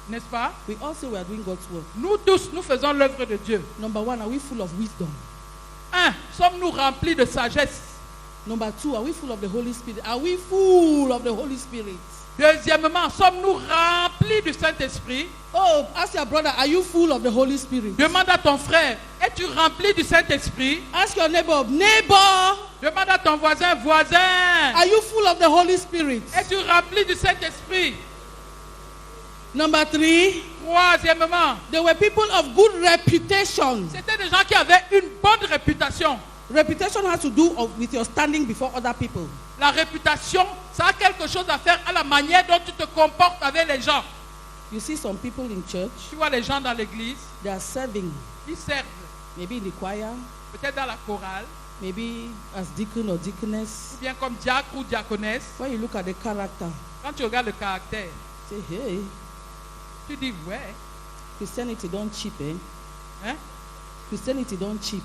N'est-ce pas? We all say we are doing God's work. Nous tous, nous faisons l'œuvre de Dieu. Number one, are we full of wisdom? 1. Sommes-nous remplis de sagesse? Number two, are we full of the Holy Spirit? Are we full of the Holy Spirit? Deuxièmement, sommes-nous remplis du Saint-Esprit? Oh, ask your brother, are you full of the Holy Spirit? Demande à ton frère, es-tu rempli du Saint-Esprit? Ask your neighbor, neighbor, Demande à ton voisin, voisin, are you full of the Holy Spirit? es-tu rempli du Saint-Esprit? Number three, Troisièmement, they were people of good reputation. c'était des gens qui avaient une bonne réputation. Reputation has to do with your standing before other people. La réputation, ça a quelque chose à faire à la manière dont tu te comportes avec les gens. You see some people in church, Tu vois les gens dans l'église, they are serving, ils servent, maybe in the choir, peut-être dans la chorale, maybe as deacon or ou deaconess. bien comme diacre ou diaconesse. When you look at the character, Quand tu regardes le caractère, say, hey, tu dis, ouais, Christianity don't cheap, eh? hein? Christianity don't cheap.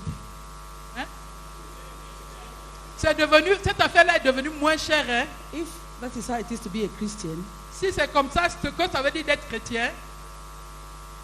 C'est devenu, cette affaire-là est devenue moins chère. Hein? If that is how it is to be a Christian, Si c'est comme ça, ce que ça veut dire d'être chrétien,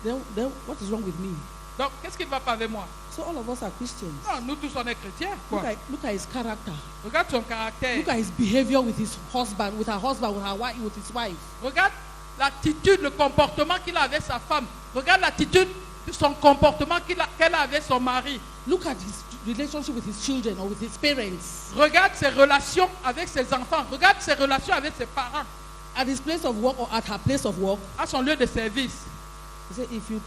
then what is wrong with me? donc qu'est-ce qui ne va pas avec moi? So all of us are Christians. Non, nous tous on est chrétiens. Quoi. Look at his character. Regarde son caractère. Look at his behavior with his husband, with her husband, with her wife, with his wife. Regarde l'attitude, le comportement qu'il a avec sa femme. Regarde l'attitude de son comportement qu'elle a avec son mari. Look at his relationship with his children or with his parents. Regarde ses relations avec ses enfants. Regarde ses relations avec ses parents. At his place of work or at her place of work. À son lieu de service. He said, if you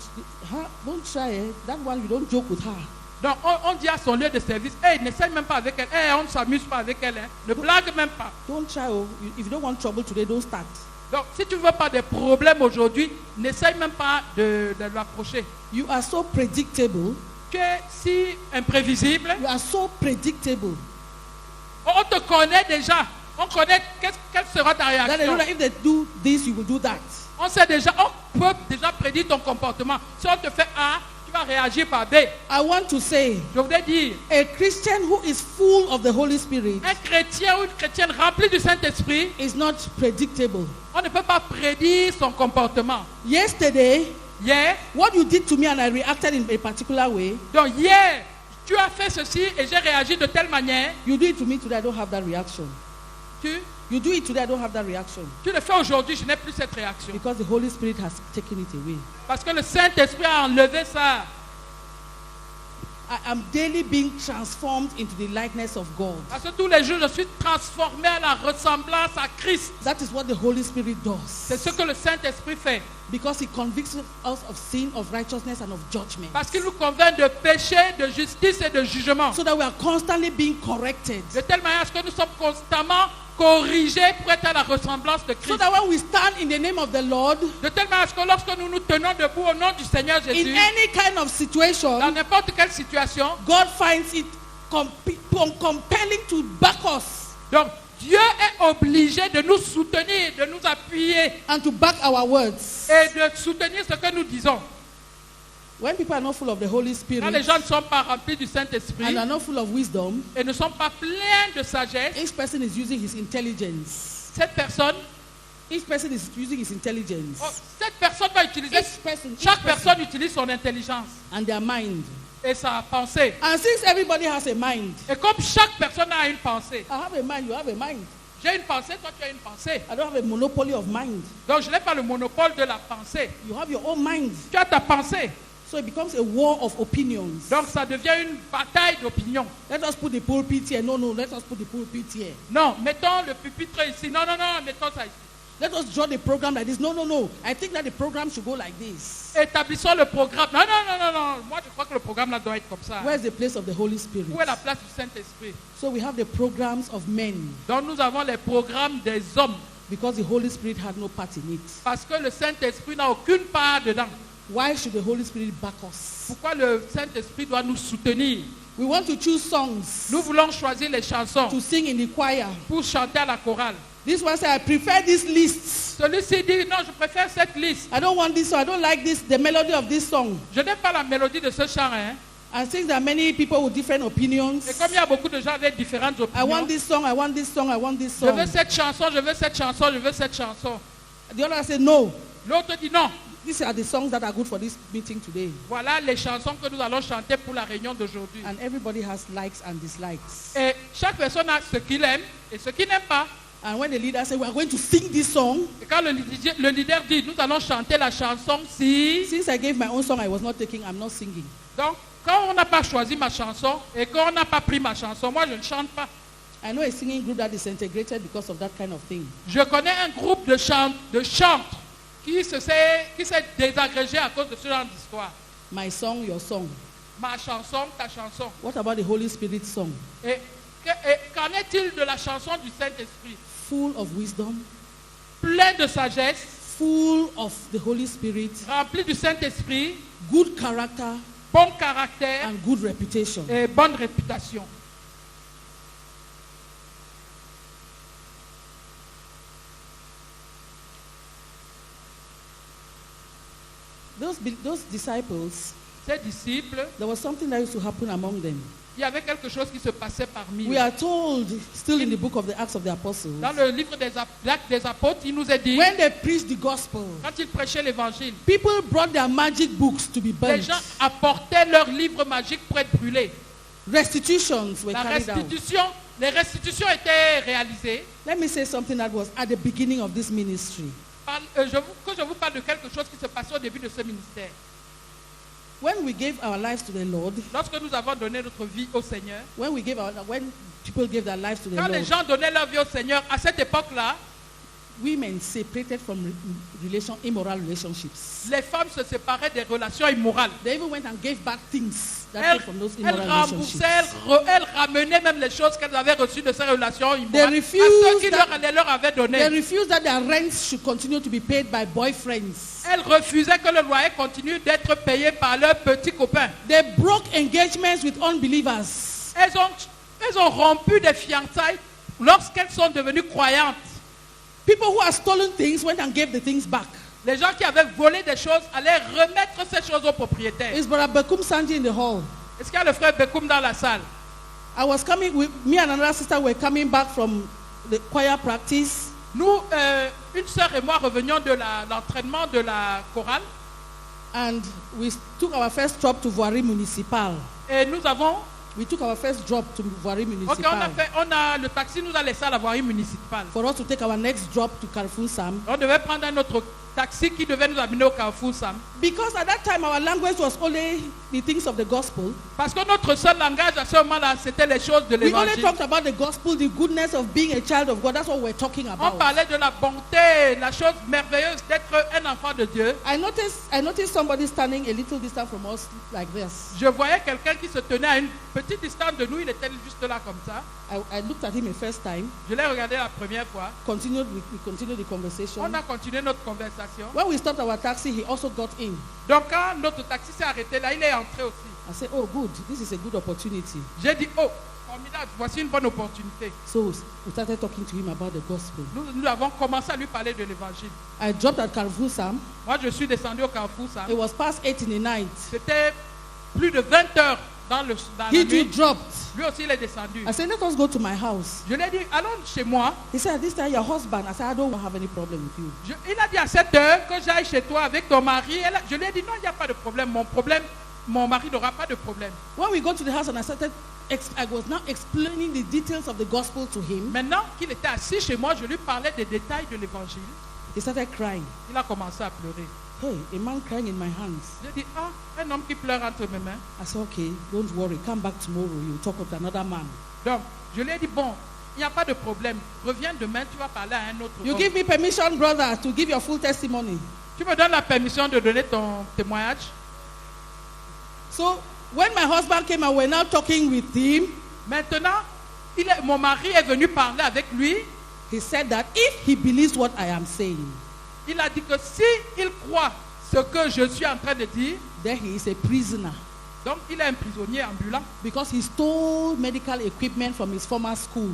don't try it, that one you don't joke with her. Donc on dit à son lieu de service, hey, n'essaye même pas avec elle. Hey, on ne s'amuse pas avec elle. Hein. Ne blague même pas. Don't try. Oh, if you don't want trouble today, don't start. Donc si tu ne veux pas de problèmes aujourd'hui, n'essaye même pas de l'approcher. You are so predictable. Tu es si imprévisible. You are so predictable. On te connaît déjà. On connaît quelle sera ta That they know réaction. that if they do this, you will do that. On sait déjà, on peut déjà prédire ton comportement. Si on te fait A, tu vas réagir par B. I want to say, Je voudrais dire, a Christian who is full of the Holy Spirit un chrétien ou une chrétienne remplie du Saint-Esprit, is not predictable. on ne peut pas prédire son comportement. Yesterday, Hier, what you did to me and I reacted in a particular way, donc hier, tu as fait ceci et j'ai réagi de telle manière. you do it to me today, I don't have that reaction. Tu You do it today, I don't have that reaction. le fais aujourd'hui, je n'ai plus cette réaction. Because the Holy Spirit has taken it away. Parce que le Saint-Esprit a enlevé ça. I am daily being transformed into the likeness of God. Parce que tous les jours, je suis transformé à la ressemblance à Christ. That is what the Holy Spirit C'est does. ce que le Saint-Esprit fait. Because he convicts us of sin, of righteousness, and of judgment. Parce qu'il nous convainc de péché, de justice et de jugement. So that we are constantly being corrected. De telle manière que nous sommes constamment corrigés pour être à la ressemblance de So Christ. that when we stand in the name of the Lord, De telle manière que lorsque nous nous tenons debout au nom du Seigneur in Jésus, any kind of dans situation, n'importe quelle situation, God finds it compelling to back us donc Dieu est obligé de nous soutenir, de nous appuyer and to back our words. et de soutenir ce que nous disons. When people are not full of the Holy Quand les Spirit gens ne sont pas remplis du Saint-Esprit and are not full of wisdom, et ne sont pas pleins de sagesse, each person is using his intelligence. cette personne va utiliser, chaque personne utilise son intelligence And their mind. et sa pensée. And since everybody has a mind, Et comme chaque personne a une pensée, I have a mind, you have a mind. j'ai une pensée, toi tu as une pensée. I don't have a monopoly of mind. Donc je n'ai pas le monopole de la pensée. You have your own mind. Tu as ta pensée. So it becomes a war of opinions. Donc ça devient une bataille d'opinion. Let us put the pulpit here. No, let us put the pulpit here. Non, mettons le pupitre ici. Non, mettons ça ici. Let us draw the program like this. No. I think that the program should go like this. Établissons le programme. Non. Moi je crois que le programme là doit être comme ça. Where's the place of the Holy Spirit? Où est la place du Saint-Esprit? So we have the programs of men Donc nous avons les programmes des hommes. because the Holy Spirit had no part in it. Parce que le Saint-Esprit n'a aucune part dedans. Why should the Holy Spirit back us? Pourquoi le Saint-Esprit doit nous soutenir? We want to choose songs Nous voulons choisir les chansons to sing in the choir. pour chanter à la chorale. This one said, I prefer this list. Celui-ci dit, non, je préfère cette liste. I don't want this song. I don't like this, the melody of this song. Je n'aime pas la mélodie de ce chant. Hein. And since there are many people with different opinions, Et comme il y a beaucoup de gens avec différentes I opinions, want this song, I want this song, I want this je song. veux cette chanson, je veux cette chanson, je veux cette chanson. The other said, no, L'autre dit non, These are the songs that are good for this meeting today. Voilà les chansons que nous allons chanter pour la réunion d'aujourd'hui. And everybody has likes and dislikes. Et chaque personne a ce qu'il aime et ce qu'il n'aime pas. And when the leader says, we are going to sing this song, Et quand le leader dit, nous allons chanter la chanson si... since I gave my own song, I was not taking, I'm not singing. Donc, quand on n'a pas choisi ma chanson et qu'on n'a pas pris ma chanson, moi je ne chante pas. I know a singing group that disintegrated because of that kind of thing. Je connais un groupe de chantes qui s'est désagrégé à cause de ce genre d'histoire. My song, your song. Ma chanson, ta chanson. What about the Holy Spirit song? Et qu'en est-il de la chanson du Saint-Esprit? Full of wisdom, Plein de sagesse, full of the Holy Spirit, rempli du Saint-Esprit, good character, bon caractère and good reputation. et bonne réputation. Those disciples, Ces disciples, there was something that used to happen among them. il y avait quelque chose qui se passait parmi We eux. are told, still in the book of the Acts of the Apostles, Dans le livre des Actes des Apôtres, il nous est dit, when they preached the gospel, quand ils prêchaient l'évangile, people brought their magic books to be les burnt. gens apportaient leurs livres magiques pour être brûlés. Restitutions were La carried out. les restitutions étaient réalisées. Let me say something that was at the beginning of this ministry. Que je vous parle de quelque chose qui se passait au début de ce ministère. When we gave our lives to the Lord, Lorsque nous avons donné notre vie au Seigneur, when people gave their lives to the quand les Lord, gens donnaient leur vie au Seigneur, à cette époque-là, women separated from immoral relationships. les femmes se séparaient des relations immorales. They even went and gave back things that Elles, came from those elles immoral remboursaient, relationships. elles ramenaient même les choses qu'elles avaient reçues de ces relations They immorales à refused ceux qui that- leur avaient They donné. refused that their rents should continue to be paid by boyfriends. Elles refusaient que le loyer continue d'être payé par leurs petits copains. They broke engagements with unbelievers. Elles ont rompu des fiançailles lorsqu'elles sont devenues croyantes. People who had stolen things went and gave the things back. Les gens qui avaient volé des choses allaient remettre ces choses aux propriétaires. It's Brother Bekum Sanji in the hall. Est-ce qu'il y a le frère Bekoum dans la salle? I was coming with me and another sister were coming back from the choir practice. Nous, une sœur et moi revenions de l'entraînement de la chorale And we took our first drop to Voirie Municipal. et nous avons... We took our first drop to Voirie Ok, Municipal. le taxi nous a laissé à la voirie municipale. For us to take our next drop to Carrefour Sam. On devait prendre un autre taxi qui devait nous amener au Carrefour Sam. Because at that time our language was only the things of the gospel. Parce que notre seul langage à ce moment-là, c'était les choses de We only l'évangile. talked about the gospel, the goodness of being a child of God. That's what we're talking On about. parlait de la bonté, la chose merveilleuse d'être un enfant de Dieu. I noticed somebody standing a little distance from us like this. Je voyais quelqu'un qui se tenait à une petite distance de nous, il était juste là comme ça. I looked at him a first time. Je l'ai regardé la première fois. We continued the conversation. On a continué notre conversation. When we stopped our taxi, he also got in. Donc quand notre taxi s'est arrêté là, il est entré aussi. I said, oh, good. This is a good opportunity. J'ai dit, oh, formidable, voici une bonne opportunité. So we started talking to him about the gospel. Nous avons commencé à lui parler de l'évangile. I dropped at Carrefour Sam. Moi, je suis descendu au Carrefour Sam. It was past 8 in the night. C'était plus de 20 heures dans la He too nuit. dropped. Lui aussi, il est descendu. I said, let us go to my house. Je lui ai dit, allons chez moi. He said, this time your husband. I said, I don't have any problem with you. Il a dit à 7 heures que j'aille chez toi avec ton mari. Je lui ai dit, non, il n'y a pas de problème. Mon mari n'aura pas de problème. When we got to the house and I was now explaining the details of the gospel to him, Maintenant qu'il était assis chez moi, je lui parlais des détails de l'évangile. he started crying. Il a commencé à pleurer. Hey, a man crying in my hands. J'ai dit, ah, un homme qui pleure entre mes mains. I said, okay, don't worry. Come back tomorrow. You'll talk with another man. Donc, je lui ai dit, bon, il n'y a pas de problème. Reviens demain, tu vas parler à un autre You homme. give me permission, brother, to give your full testimony. Tu me donnes la permission de donner ton témoignage? So when my husband came and we're now talking with him, Maintenant, mon mari est venu parler avec lui. he said that if he believes what I am saying, Il a dit que si il croit ce que je suis en train de dire, then he is a prisoner donc il est un prisonnier ambulant. because he stole medical equipment from his former school.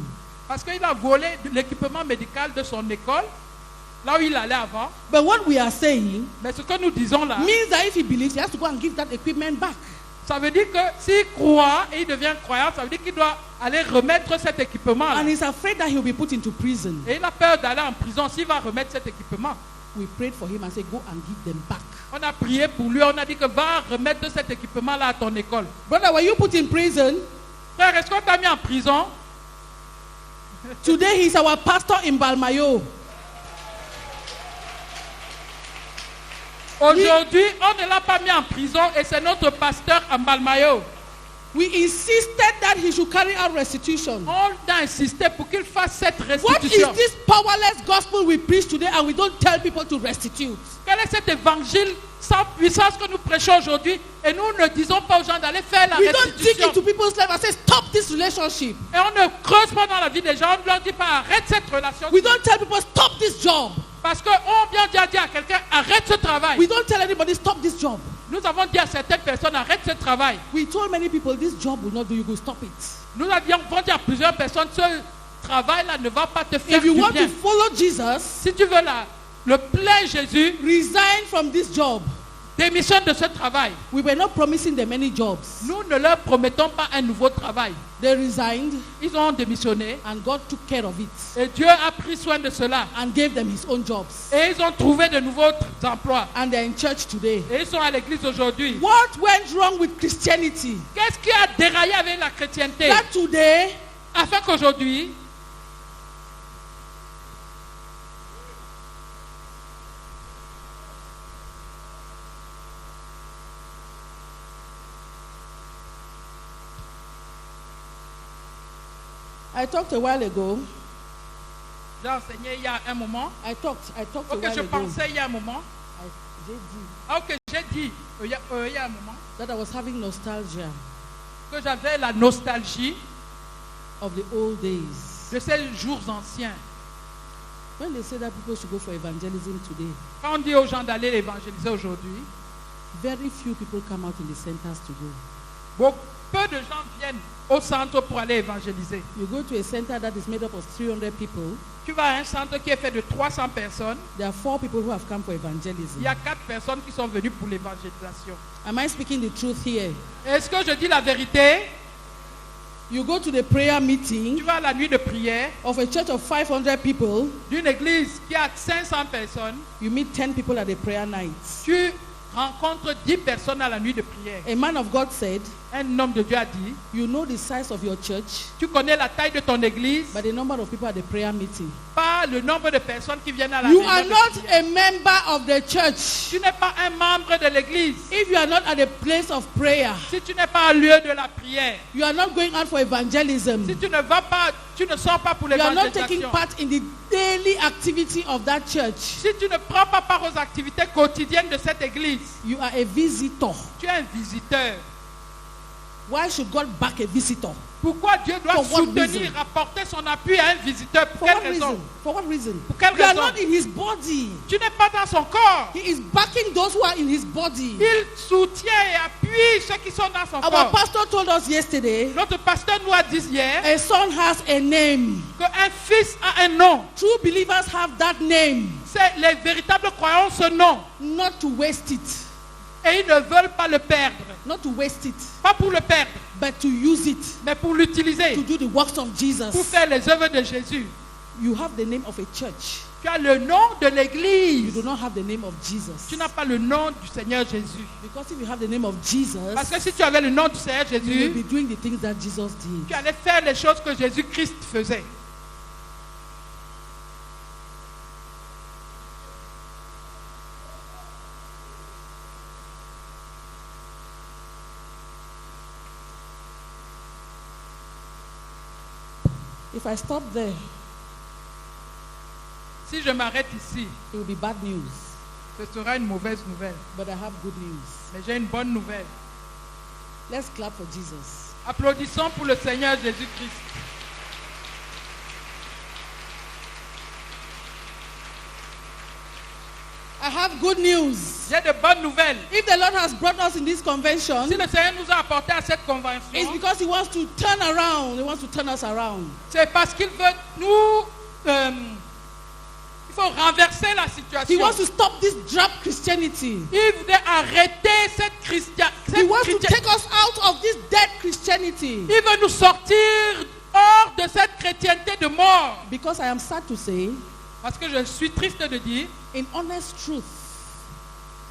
Parce qu'il a volé l'équipement médical de son école, là où il allait avant. But what we are saying Mais ce que nous disons là, means that if he believes, he has to go and give that equipment back. ça veut dire que s'il croit et il devient croyant, ça veut dire qu'il doit aller remettre cet équipement là. And he's afraid that he'll be put into prison. Et il a peur d'aller en prison s'il va remettre cet équipement. We prayed for him and said, go and give them back. On a prié pour lui, on a dit que va remettre cet équipement-là à ton école. Brother, were you put in prison? Frère, est-ce qu'on t'a mis en prison? Today he's our pastor in Balmayo. Aujourd'hui, on ne l'a pas mis en prison et c'est notre pasteur en Balmayo. We insisted that he should carry out restitution. On a insisté pour qu'il fasse cette What is restitution. this powerless gospel we preach today and we don't tell people to restitute? Quel est cet évangile sans puissance que nous prêchons aujourd'hui et nous ne disons pas aux gens d'aller faire la We don't dig restitution. into people's lives and say, stop this relationship. Et on ne creuse pas dans la vie des gens, on ne leur dit pas arrête cette relation. We don't tell people, stop this job. Parce qu'on vient dire à quelqu'un arrête ce travail. We don't tell anybody, stop this job. Nous avons dit à certaines personnes arrête ce travail. We told many people, this job will not do you good, stop it. Nous avons dit à plusieurs personnes ce travail-là ne va pas te faire If you du want bien. to follow Jesus, Si tu veux le plein Jésus, resign from this job. démissionne de ce travail. We were not promising them any jobs. Nous ne leur promettons pas un nouveau travail. They resigned Ils ont démissionné and God took care of it et Dieu a pris soin de cela. and gave them his own jobs. Et ils ont trouvé de nouveaux emplois. And they're in church today. Et ils sont à l'église aujourd'hui. What went wrong with Christianity? Qu'est-ce qui a déraillé avec la chrétienté? That today, Afin qu'aujourd'hui, I talked a while ago. j'ai enseigné il y a un moment. I talked a Ok, while je ago. pensais il y a un moment. J'ai dit Ah, ok, j'ai dit il y a un moment that I was having nostalgia que j'avais la nostalgie of the old days. de ces jours anciens. When they say that people should go for evangelism today, Quand on dit aux gens d'aller évangéliser aujourd'hui, very few people come out in the centers to go. peu de gens viennent au centre pour aller évangéliser. You go to a center that is made up of 300 people. Tu vas à un centre qui est fait de 300 personnes. There are 4 people who have come for Il evangelism. y a 4 personnes qui sont venues pour l'évangélisation. Am I speaking the truth here? Est-ce que je dis la vérité? You go to the prayer Tu meeting vas à la nuit de prière of a church of 500 people. d'une église qui a 500 personnes. You meet 10 people at the prayer night. Tu rencontres 10 personnes à la nuit de prière. A man of God said, Un homme de Dieu a dit, you know the size of your church tu connais la taille de ton église, by the number of people at the prayer meeting. pas le nombre de personnes qui viennent à la You réunion are de not prière. a member of the church Tu n'es pas un membre de l'église. if you are not at a place of prayer. Si tu n'es pas au lieu de la prière, You are not going out for evangelism. si tu ne vas pas, tu ne sors pas pour You are not taking l'évangélisation. part in the daily activity of that church. Si tu ne prends pas part aux activités quotidiennes de cette église, You are a visitor. tu es un visiteur. Why should God back a visitor? Pourquoi Dieu doit For what soutenir, reason? apporter son appui à un visiteur? Pour For what quelle raison? reason? For what reason? Pour quelle You are raison? not in his body. Tu n'es pas dans son corps. He is backing those who are in his body. Il soutient et appuie ceux qui sont dans son Our corps. pastor told us yesterday, Notre pasteur nous a dit hier a son has a name. qu'un fils a un nom. True believers have that name, C'est les véritables croyants ce nom. not to waste it. Et ils ne veulent pas le perdre. Not to waste it, Pas pour le perdre, but to use it mais pour l'utiliser. to do the works of Pour Jesus. faire les œuvres de Jésus. You have the name of a church. Tu as le nom de You l'église. do not have the name of Jesus. Tu n'as pas le nom du Seigneur Jésus. Because if you have the name of Jesus, Parce que si tu avais le nom du Seigneur you will Jésus, be doing the things that Jesus did. tu allais faire les choses que Jésus-Christ faisait. If I stop there, Si je m'arrête ici, it will be bad news. ce sera une mauvaise nouvelle. But I have good news. Mais j'ai une bonne nouvelle. Let's clap for Jesus. Applaudissons pour le Seigneur Jésus-Christ. I have good news. J'ai de bonnes nouvelles. If the Lord has brought us in this Si convention, le Seigneur nous a apportés à cette it's convention, because He wants to turn around. He wants to turn us around. c'est parce qu'il veut nous... il faut renverser la He situation. wants to stop this drab Christianity. Il voudrait arrêter cette He wants to take us out of this dead Christianity. Il veut nous sortir hors de cette chrétienté de mort. Because I am sad to say, Parce que je suis triste de dire, in honest truth,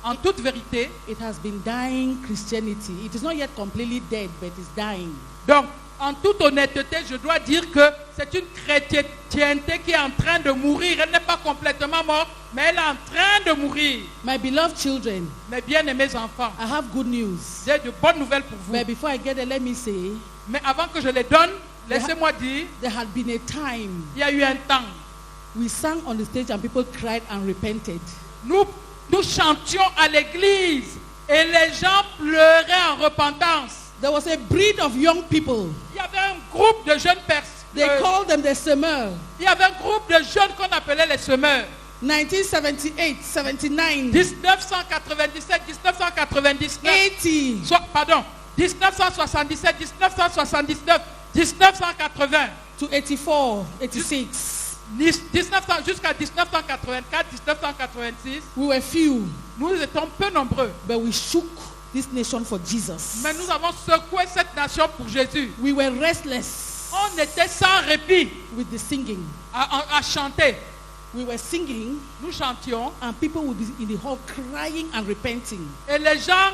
en toute vérité, it has been dying Christianity. It is not yet completely dead, but it's dying. donc, en toute honnêteté, je dois dire que c'est une chrétienté qui est en train de mourir. Elle n'est pas complètement morte, mais elle est en train de mourir. My beloved children, Mes bien-aimés enfants, I have good news. j'ai de bonnes nouvelles pour vous. But before I get there, let me say, Mais avant que je les donne, laissez-moi dire, there had been a time il y a eu un temps. we sang on the stage and people cried and repented. Nous chantions à l'église et les gens pleuraient en repentance. There was a breed of young people. Il y avait un groupe de jeunes They personnes. called them the semeurs. Il y avait un groupe de jeunes qu'on appelait les semeurs. 1978, 79, 1997, 1999, 80 pardon, 1977, 1979, 1980, to 84, 86. 1900 jusqu'à 1984, 1986. We were few, Nous étions peu nombreux, but we shook this nation for Jesus. mais nous avons secoué cette nation pour Jésus. We were restless On était sans répit with the singing. à chanter. We were singing Nous chantions and people would be in the hall crying and repenting. et les gens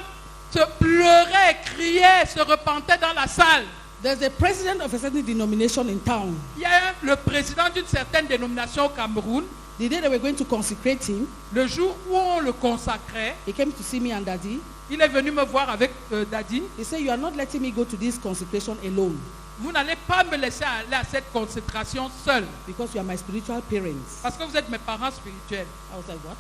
se pleuraient, criaient, se repentaient dans la salle. There's a president of a certain denomination in town. Il y a le président d'une certaine dénomination au Cameroun. The day they were going to consecrate him, Le jour où on le consacrait, he came to see me and Daddy. il est venu me voir avec Daddy. He said, "You are not letting me go to this consecration alone Vous n'allez pas me laisser aller à cette consécration seule because you are my spiritual parents." parce que vous êtes mes parents spirituels. I was like, "What?"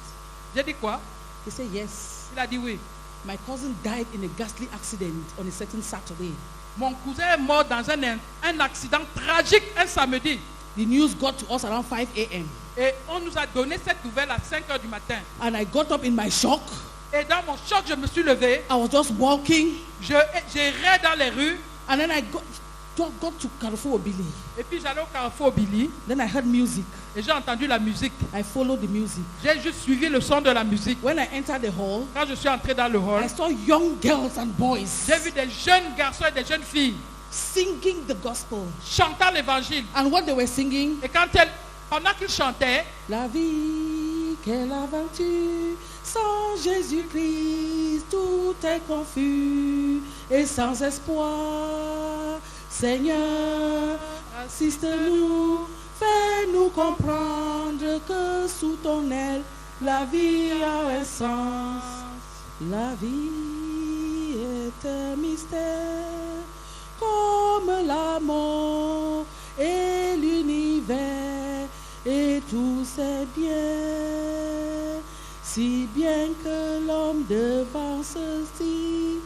J'ai dit quoi? He said, "Yes. Il a dit oui. My cousin died in a ghastly accident on a certain Saturday. Mon cousin est mort dans un accident tragique un samedi. The news got to us around 5 a.m. Et on nous a donné cette nouvelle à 5 heures du matin. And I got up in my shock. Et dans mon choc, je me suis levé. I was just walking. J'errais dans les rues. And then I got to Carrefour Obili. Et puis j'allais au Carrefour Billy. Then I heard music. Et j'ai entendu la musique. I followed the music. J'ai juste suivi le son de la musique. When I entered the hall, Quand je suis entré dans le hall, I saw young girls and boys j'ai vu des jeunes garçons et des jeunes filles singing the gospel. chantant l'évangile. And what they were singing, Et pendant qu'ils chantaient, la vie, quelle aventure, sans Jésus-Christ, tout est confus et sans espoir. Seigneur, assiste-nous, fais-nous comprendre que sous ton aile, la vie a un sens. La vie est un mystère, comme la mort et l'univers et tous ses biens, si bien que l'homme devant ceci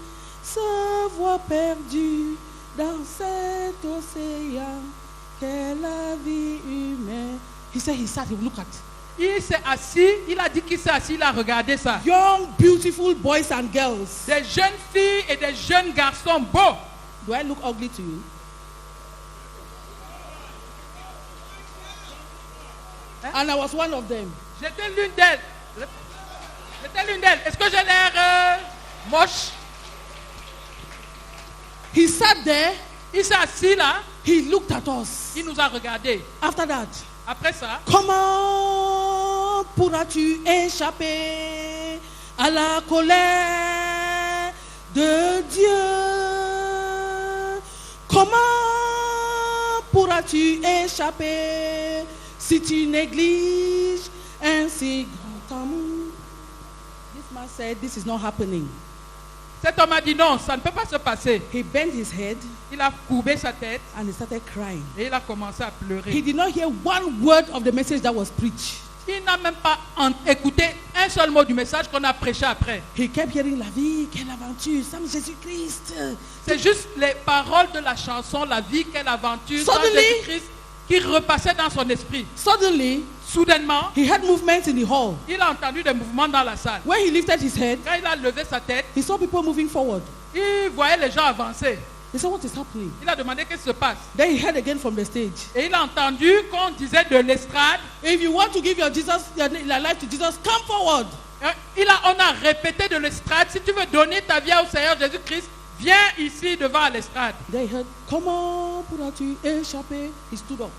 se voit perdu dans cet océan qu'est la vie humaine. He said he sat, he looked at il s'est assis, il a dit qu'il s'est assis, il a regardé ça. young, beautiful boys and girls. Des jeunes filles et des jeunes garçons beaux. Do I look ugly to you? And I was one of them. J'étais l'une d'elles. Est-ce que j'ai l'air moche? He sat there, Il s'est assis là, he looked at us. il nous a regardés. After that, Après ça, comment pourras-tu échapper à la colère de Dieu? Comment pourras-tu échapper si tu négliges un si grand amour? This man said, this is not happening. cet homme a dit non, ça ne peut pas se passer. He bent his head Il a courbé sa tête and he started crying. et il a commencé à He pleurer. did not hear one word of the message that was preached. Il n'a même pas écouté un seul mot du message qu'on a prêché après. He kept hearing la vie, quelle aventure, sans Jésus-Christ. C'est juste les paroles de la chanson, la vie, quelle aventure, sans Suddenly- Jésus-Christ, qui repassaient dans son esprit. Suddenly, Soudainement, he heard movements in the hall. il a entendu des mouvements dans la salle. When he lifted his head, Quand il a levé sa tête, he saw people moving forward. il voyait les gens avancer. He said, what is happening? Il a demandé qu'est-ce qui se passe. Then he heard again from the stage. Et il a entendu qu'on disait de l'estrade. If you want to give your life to Jesus, come forward. On a répété de l'estrade. Si tu veux donner ta vie au Seigneur Jésus-Christ, viens ici devant l'estrade. Then he heard, comment pourras-tu échapper? He stood up.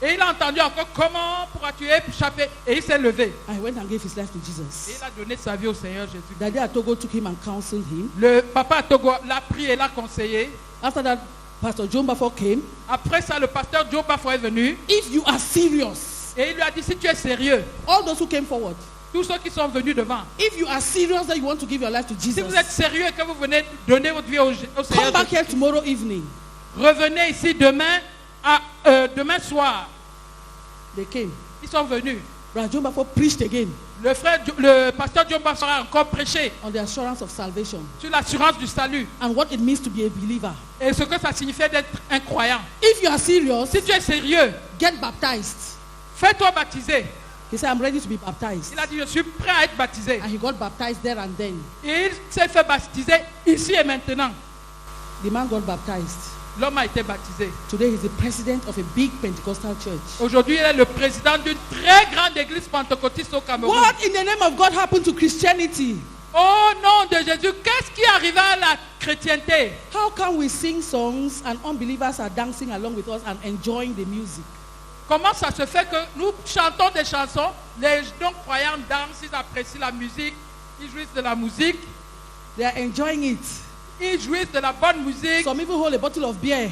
Et il a entendu encore comment pourras-tu échapper. Et il s'est levé. And he went and gave his life to Et Jesus. il a donné sa vie au Seigneur Jésus. Daddy at Togo took him and counseled him. Le papa à Togo l'a pris et l'a conseillé. After that, Pastor John Bafo came. Après ça, le pasteur Joe Bafo est venu. If you are serious, Et il lui a dit, si tu es sérieux, all those who came forward, tous ceux qui sont venus devant, if you are serious that you want to give your life to si Jesus, vous êtes sérieux et que vous venez donner votre vie au Seigneur come back Jésus, here tomorrow evening. revenez ici demain, demain soir. They came. Ils sont venus. Brother John Bafo preached again Le pasteur Joe Bafo a encore prêché on the assurance of salvation sur l'assurance du salut and what it means to be a believer. et ce que ça signifiait d'être un croyant. If you are serious, Si tu es sérieux, get baptized. fais-toi baptiser. He said, I'm ready to be baptized. Il a dit, je suis prêt à être baptisé. And he got baptized there and then. Et il s'est fait baptiser ici et maintenant. The man got baptized. L'homme a été baptisé. Today he's the president of a big Pentecostal church. Aujourd'hui, il est le président d'une très grande église pentecôtiste au Cameroun. What in the name of God happened to Christianity? Au nom de Jésus, qu'est-ce qui arriva à la chrétienté? How can we sing songs and unbelievers are dancing along with us and enjoying the music? Comment ça se fait que nous chantons des chansons, les non-croyants dansent, ils apprécient la musique, ils jouissent de la musique, They are enjoying it. ils jouissent de la bonne musique, Some even hold a bottle of beer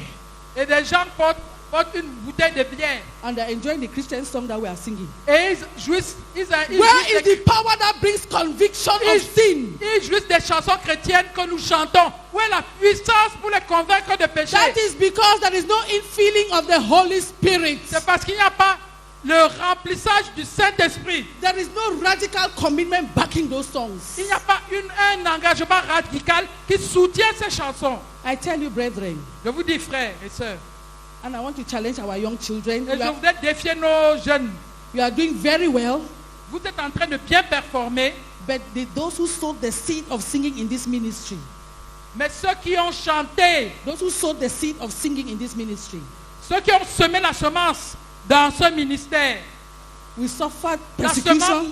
et des gens portent une bouteille de bière and they're enjoying the Christian song that we are singing. et ils jouissent, Where is the power that brings conviction of sin? ils jouissent des chansons chrétiennes que nous chantons. Où est la puissance pour les convaincre de péché? That is because there is no infilling of the Holy Spirit. C'est parce qu'il n'y a pas le remplissage du Saint-Esprit. There is no radical commitment backing those songs. Il n'y a pas un engagement radical qui soutient ces chansons. I tell you, brethren, Je vous dis, frères et sœurs, and I want to challenge our young children. et je voudrais défier nos jeunes. You are doing very well, Vous êtes en train de bien performer, but those who sowed the seed of singing in this ministry, mais ceux qui ont chanté, those who sowed the seed of singing in this ministry, ceux qui ont semé la semence dans ce ministère, we suffered la persecution, semence,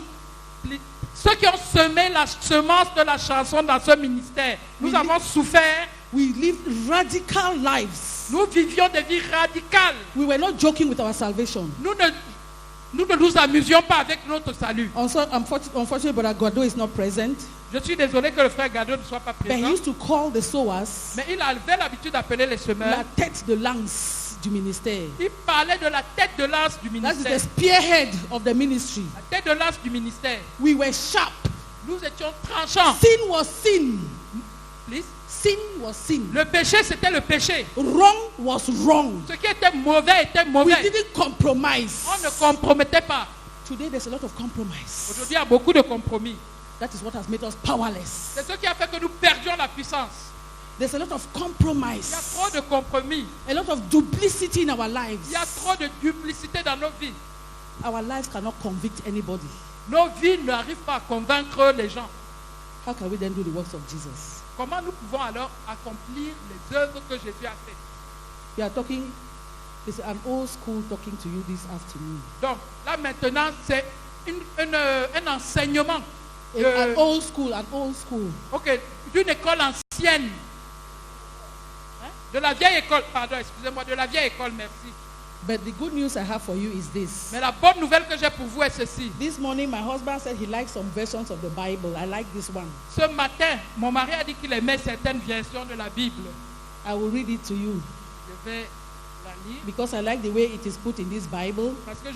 ceux qui ont semé la semence de la chanson dans ce ministère, nous avons souffert, we live radical lives. nous vivions des vies radicales. We were not joking with our salvation. Nous ne nous amusions pas avec notre salut. Also, unfortunately, Brother Guado is not present, Je suis désolé que le frère Gado ne soit pas but he présent, used to call the sowers mais il avait l'habitude d'appeler les semeurs. la tête de lance du ministère. Il parlait de la tête de lance du That is the ministère. spearhead of the ministry. La tête de lance du ministère. We were sharp. Nous étions tranchants. Sin was sin. Please. Sin was sin. Le péché, c'était le péché. Wrong was wrong. Ce qui était mauvais était We mauvais. didn't compromise. On ne compromettait pas. Today there's a lot of compromise. Aujourd'hui, il y a beaucoup de compromis. That is what has made us powerless. C'est ce qui a fait que nous perdions la puissance. There's a lot of Il y a compromise. trop de compromis. A lot of duplicity in our lives. Il y a trop de duplicité dans nos vies. Our lives cannot convict anybody. Nos vies n'arrivent pas à convaincre les gens. How can we then do the works of Jesus? Comment nous pouvons alors accomplir les œuvres que Jésus a faites? We are talking, it's an old school talking to you this afternoon. Donc là maintenant, c'est un enseignement An old school. ok, d'une école ancienne. Hein? De la vieille école, pardon, excusez-moi, de la vieille école, merci. But the good news I have for you is this. Mais la bonne nouvelle que j'ai pour vous est ceci. This morning, my husband said he likes some versions of the Bible. I like this one. Ce matin, mon mari a dit qu'il aimait certaines versions de la Bible. I will read it to you Je vais la lire because I like the way it is put in this Bible. parce que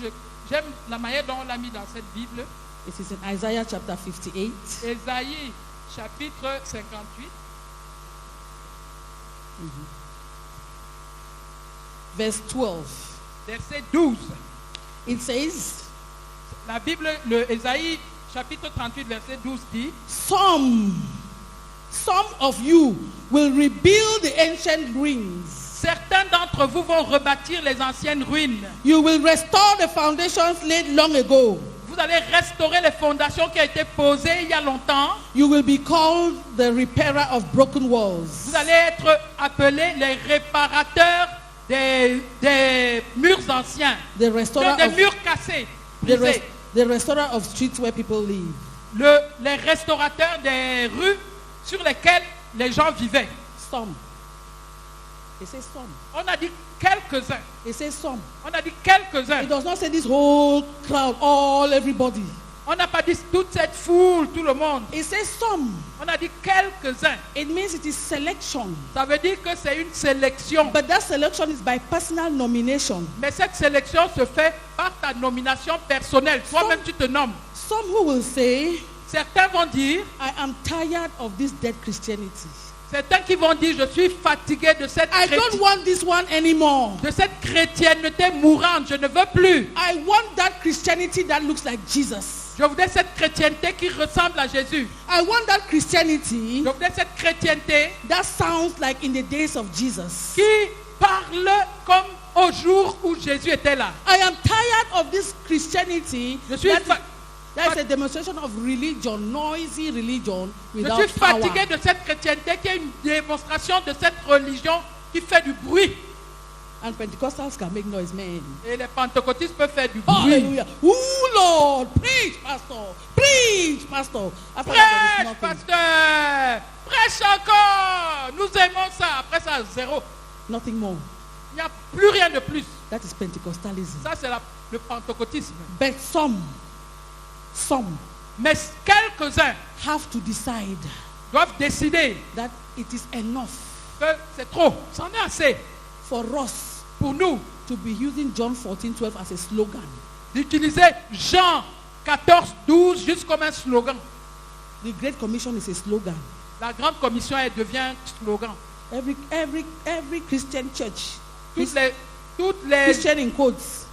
j'aime la manière dont on l'a mis dans cette Bible. It is in Isaiah chapter 58. Ésaïe chapitre 58, Verse 12. verset 12. It says, La Bible, le Ésaïe chapitre 38, verset 12 dit, Some of you will rebuild the ancient ruins. certains d'entre vous vont rebâtir les anciennes ruines. You will restore the foundations laid long ago. Vous allez restaurer les fondations qui ont été posées il y a longtemps. You will be called the repairer of broken walls. Vous allez être appelés les réparateurs des murs anciens, The restorer des of, murs cassés, the, brisés. the restorer of streets where people live. Les restaurateurs des rues sur lesquelles les gens vivaient. Some. It says some. On a dit quelques-uns. It says some. On a dit quelques-uns. It does not say this whole crowd, all everybody. On n'a pas dit toute cette foule, tout le monde. It says some. On a dit quelques-uns. It means it is selection. Ça veut dire que c'est une sélection. But that selection is by personal nomination. Mais cette sélection se fait par ta nomination personnelle. Toi-même, tu te nommes. Some who will say, Certains vont dire, I am tired of this dead Christianity. certains qui vont dire, je suis fatigué de cette, I don't want this one anymore. de cette chrétienté mourante. Je ne veux plus. I want that Christianity that looks like Jesus. Je voudrais cette chrétienté qui ressemble à Jésus. I want that Christianity Je voudrais cette chrétienté that sounds like in the days of Jesus. qui parle comme au jour où Jésus était là. I am tired of this Christianity Je suis, that is a demonstration of religion, noisy religion je without suis power. fatigué de cette chrétienté qui est une démonstration de cette religion qui fait du bruit. And Pentecostals can make noise, man. Et les pentecôtistes peuvent faire du bruit. Hallelujah. Oh Lord, preach, pastor. Preach, pastor. After that, there is Prêche, nothing. pasteur. Prêche encore. Nous aimons ça. Après ça, zéro. Nothing more. Il n'y a plus rien de plus. That is Pentecostalism. Ça, c'est le pentecôtisme. But some Mais quelques-uns have to decide doivent décider that it is enough que c'est trop. C'en est assez for us pour nous to be using John 14:12 as a slogan. d'utiliser Jean 14, 12 juste comme un slogan. The Great Commission is a slogan. La grande commission, elle devient un slogan. Every Christian church, Toutes les Christian in quotes,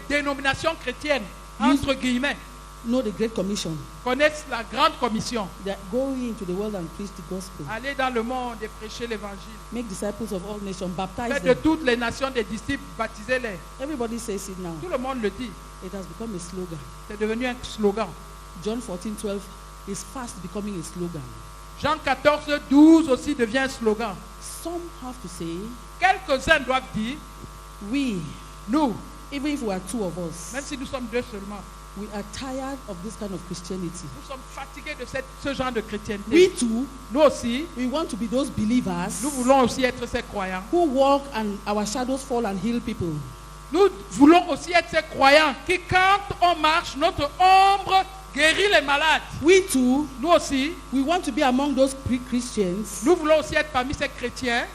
dénominations chrétiennes, entre guillemets, know the Great Commission. connaissent la grande commission. That go into the world and preach the gospel. Aller dans le monde et prêcher l'évangile. Make disciples of all nations, baptize Faites de them. toutes les nations des disciples, baptisez-les. Everybody says it now. Tout le monde le dit. It has become a slogan. C'est devenu un slogan. John 14:12 is fast becoming a slogan. Jean 14, 12 aussi devient un slogan. Some have to say, Quelques-uns doivent dire, we, nous, even if we are two of us, même si nous sommes deux seulement, we are tired of this kind of Christianity. nous sommes fatigués de ce genre de chrétienté. We too, Nous aussi, we want to be those believers nous voulons aussi être ces croyants. who walk and our shadows fall and heal people. Nous voulons aussi être ces croyants qui, quand on marche, notre ombre guérit les malades. We too, Nous aussi, we want to be among those Christians nous voulons aussi être parmi ces chrétiens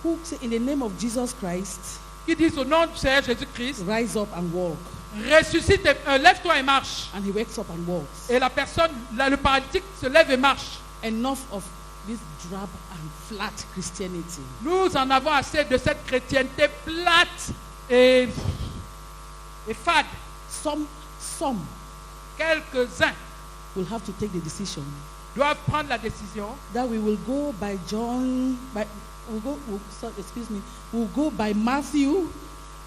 who say, in the name of Jesus Christ, qui disent au nom du Seigneur Jésus-Christ, rise up and walk. ressuscite, lève-toi et marche. And he wakes up and walks. Et la personne, le paralytique se lève et marche. Enough of this drab and flat Christianity. Nous en avons assez de cette chrétienté plate et fade. Some Quelques-uns will have to take the decision doivent prendre la décision that we will go by we'll go by Matthew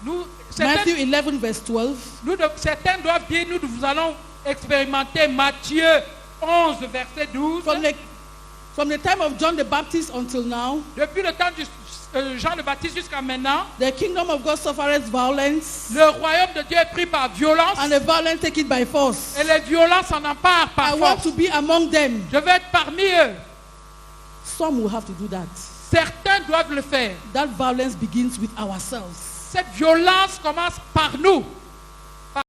nous, 11 verse 12. certains doivent dire, nous allons expérimenter Matthieu 11, verset 12. From the time of John the Baptist until now, Depuis le temps de Jean le Baptiste jusqu'à maintenant, the kingdom of God suffereth violence, le royaume de Dieu est pris par violence and the violent take it by force. et les violences s'en emparent par I want force. to be among them. Je vais être parmi eux. Some will have to do that. Certains doivent le faire. That violence begins with ourselves. Cette violence commence par nous.